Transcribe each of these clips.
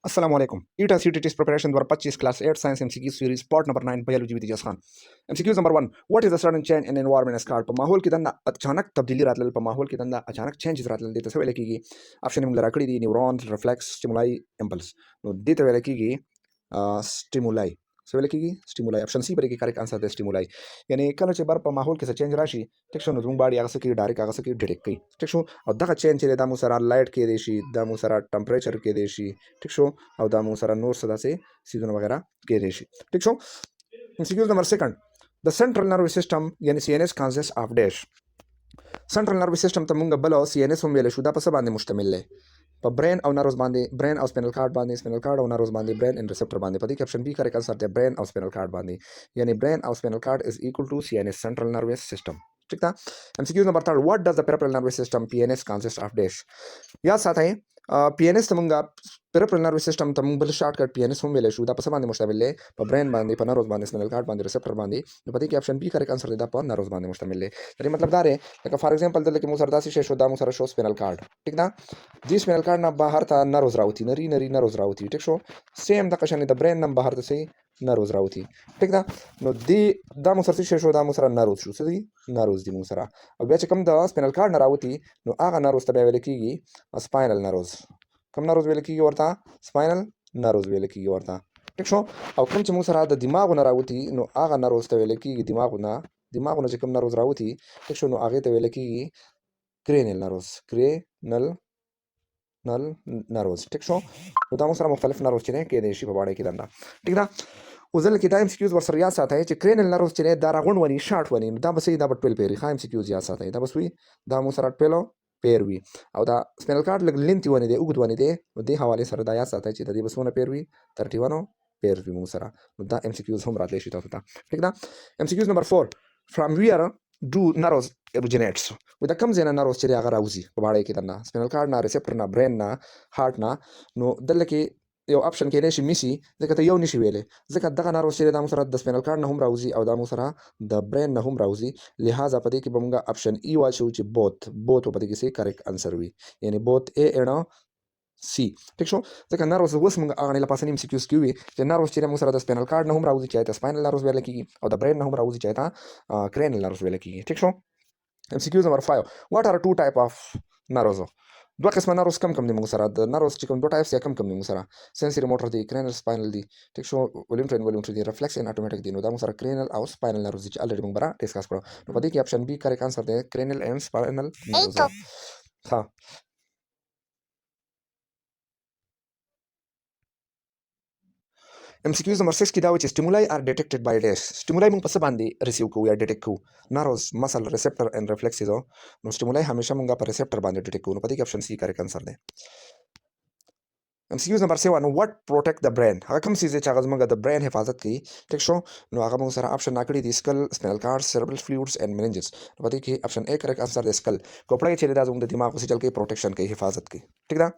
Assalamu alaikum. ETEA CT PST preparation द्वारा 25 class 8 science MCQ series part number 9 biology with Ijaz Khan. MCQ number 1. What is the sudden change in environment as called? په ماحول کې دنه اچانک تبدیلی راتلل په ماحول کې دنه اچانک چینجز راتلل دي ته څه ویل کیږي؟ اپشن موږ راکړي دي نیورون ریفلکس سټیمولای امپلس. نو دې ته ویل کیږي سټیمولای. څه ویل کیږي؟ سټیمولای. اپشن سی پرې کې کریکټ انسر دی سټیمولای. یعنی کله چې بر په ماحول کې څه چینج راشي ټیک شو نو زموږ باډي هغه څه کې ډایرکټ هغه څه کې ډیټیکټ کوي ټیک شو او دغه چینج چې د مو سره لایټ کې دی شي د مو سره ټمپریچر کې دی شي ټیک شو او د مو سره نور څه داسې سیزونه وغیرہ کې دی شي ټیک شو. MCQ نمبر 2. د سنټرل نروس سیستم یعنی CNS consists of dash. سنټرل نروس سیستم ته مونږ بل CNS هم ویل شو دا په څه باندې مشتمل دی؟ په برین او نروس باندې، برین او سپینل کارډ باندې، سپینل کارډ او نروس باندې، برین ان ریسپټر باندې. په دې کې اپشن بی کریکټ انسر دی برین او سپینل کارډ باندې، یعنی برین او سپینل کارډ از ایکوال ټو CNS سنټرل نروس سیستم. ٹھیک ده. MCQ نمبر 3. what does the peripheral nervous system PNS consist of dash. یاد ساتئ PNS ته مونږه peripheral nervous system ته مونږ بل شارټ کټ PNS هم ویل شو دا په څه باندې مشتمل دی؟ په برین باندې، په نروس باندې، سپینل کارډ باندې، ریسپټر باندې. نو په دې کې اپشن بی کریکټ انسر دی دا په نروس باندې مشتمل دی. یعنی مطلب دا دی لکه فار ایگزامپل دلته کې مو سره داسې شی شو دا مو سره شو سپینل کارډ ٹھیک ده. دې سپینل کارډ نه بهر ته نروس راوتی، نری نروس راوتی ټیک شو. سیم د قشنې د برین نه بهر ته سي نروس راوتی ٹھیک ده. نو دې دا مو سره شی شو دا مو سره نروس شو څه دی نروس دی مو سره. او بیا چې کوم د سپینل کارډ نه راوتی نو هغه نروس ته بیا ویل کیږي سپاینل نروس. کوم نروس ویل کیږي ورته؟ سپاینل نروس ویل کیږي ورته ټیک شو. او کوم چې مو سره د دماغ نه راوتی نو هغه نروس ته ویل کیږي دماغ نه چې کوم نروس راوتی ټیک شو نو هغه ته ویل کیږي کرینل نروس، کرینل نروس ټیک شو. نو دا مو سره مختلف نروس چې نه کېدای شي په باندې کې دنده ټیک ده. وزل کې دا MCQs ور سره یاد ساتئ چې کرینل نروس چې دا راغون ونی شارټ ونی نو دا به دا 12 پیری خا MCQs یاد ساتئ دا بس وی دا مو سره 12 پیر وي او دا سپینل کارډ لګ لینتی ونی دی اوږد ونی دی نو دې حواله سره دا یاد ساتئ چې د دې بسونه پیر وي 31 پیر وي مو سره. نو دا MCQs هم راتلی شي تاسو ته ٹھیک ده. MCQs نمبر 4. from where do nerves originates. و دا کوم ځای نه نروس چې هغه راوځي په باړې کې دنه سپینل کارډ نه، ریسپټر نه، برین نه، هارت نه. نو دلته کې یو اپشن کې نشي میسي ځکه ته یو نشي ویلې ځکه دغه نروس چې دا مو سره د سپینل کارډ نه هم راوځي او دا مو سره د برین نه هم راوځي. لہذا په دې کې به موږ اپشن ای واچو چې بوت په دې کې سي کریکټ انسر وي یعنی بوت A and C ټیک شو. ځکه نروس اوس موږ هغه نه لپاره MCQs کې وي چې نروس چې موږ سره د سپینل کارډ نه هم راوځي چې ته سپاینل نروس ویل کیږي او د برین نه هم راوځي چې ته کرینل نروس ویل کیږي ټیک شو. MCQ نمبر 5. what are two type of nerves. دوه قسمه نروس کم دي موږ سره د نروس چې کوم دوه ټایپس یا کم دي موږ سره سنسوري موټر دي، کرینل سپاینل دي ټیک شو، ولومټري دي، ریفلکس ان اتوماتیک دي. نو دا موږ سره کرینل او سپاینل نروس دي چې الریډي موږ برا ډیسکس کړو. نو په دې کې اپشن بی کریکټ انسر دی کرینل اینڈ سپاینل نروس. ها MCQs نمبر 6 کې دا و چې stimuli are detected by dash. stimuli موږ په څه باندې ریسیو کوو یا ډیټیکټ کوو؟ نروس، مسل، ریسپټر اینڈ ریفلکسز. نو stimuli همیشه موږ په ریسپټر باندې ډیټیکټ کوو. نو په دې کې اپشن سی کریکټ انسر دی. MCQs نمبر 7. what protect the brain. هغه کوم څه چې هغه زموږ د برین حفاظت کوي ټیک شو. نو هغه موږ سره اپشن راکړي دي سکل، سپینل کارډ، سیریبرل فلویډز اینڈ مننجز. په دې کې اپشن A کریکټ انسر دی سکل. کوپړی چې دا زموږ د دماغ وسیجل کوي پروټیکشن کوي حفاظت کوي ټیک ده.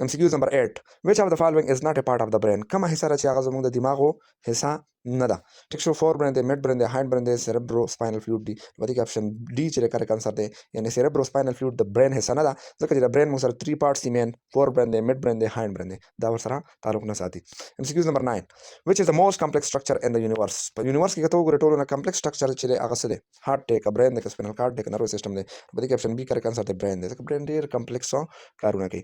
MCQs نمبر 8. which of the following is not a part of the brain. کومه حصہ چې هغه زموږ د دماغو حصہ نه ده ټیک شو. فور برین دی، میډ برین دی، هایند برین دی، سیریبرو سپاینل فلویډ دی. په دې کې اپشن ډي چې کریکټ انسر دی یعنی سیریبرو سپاینل فلویډ د برین حصہ نه ده ځکه چې د برین موږ سره 3 پارټس دي مین، فور برین دی، میډ برین دی، هایند برین دی. دا ور سره تعلق نه ساتي. MCQs نمبر 9. which is the most complex structure in the universe. په یونیورس کې کته وګورئ ټولو نه کمپلیکس سټرکچر چې هغه څه دی؟ هارت دی، برین دی، سپینل کارډ دی، نروس سیستم دی. په دې کې اپشن بی کریکټ انسر دی برین دی ځکه برین ډیر کمپلیکس کارونه کوي.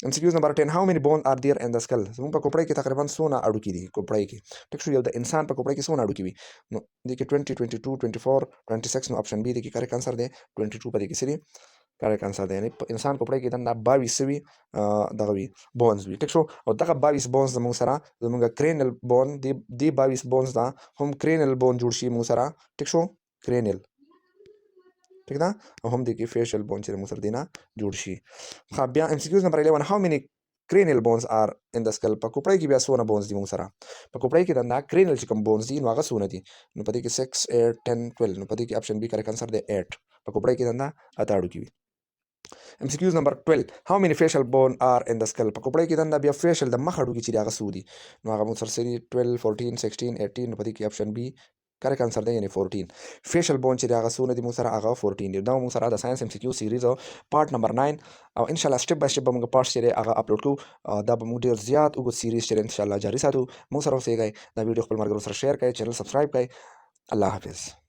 MCQs نمبر 10. how many bones are there in the skull. زموږ په کوپړۍ کې تقریبا 100 اډوکي دي کوپړۍ کې ټیک شو. یو د انسان په کوپړۍ کې 100 اډوکي وي. نو دې کې 20 22 24 26. نو اپشن بی دې کې کریکټ انسر دی 22. په دې کې سری کریکټ انسر دی یعنی انسان کوپړۍ کې دا 22 سوي دغه وي بونز وي ټیک شو. او دغه 22 بونز زموږ سره زموږ کرینل بون دی 22 بونز دا هم کرینل بون جوړ شي موږ سره ټیک شو کرینل ٹھیک ده. او هم دې کې فیشل بون چې موږ سره دینه جوړ شي. خا بیا MCQs نمبر 11. how many کرینل بونز آر ان د سکل. په کوپړۍ کې بیا 100 بونز دي موږ سره په کوپړۍ کې دا کرینل چې کوم بونز دي نو هغه 100 دي. نو په دې کې 6 8 10 12. نو په دې کې اپشن بی کریکټ انسر دی 8. په کوپړۍ کې دا اته اډوکي وي. MCQs نمبر 12. how many facial bone are in the skull. په کوپړۍ کې دا بیا فیشل د مخ اډوکي چې هغه 100 دي. نو هغه موږ سره 12 14 16 18. نو په دې کې اپشن بی کریکټ انسر دی یعنی 14 فیشل بون چې هغه سونه دي موږ سره هغه 14 دي دا موږ سره د ساينس ام سی کیو سیریز پارت نمبر 9 او ان شاء الله سټپ بای سټپ به موږ پارت چې هغه اپلوډ کوو دا به موږ ډیر زیات وګ سیریز چې ان شاء الله جاری ساتو موږ سره اوسېږئ دا ویډیو خپل مرګرو سره شیر کړئ چینل سبسکرایب کړئ الله حافظ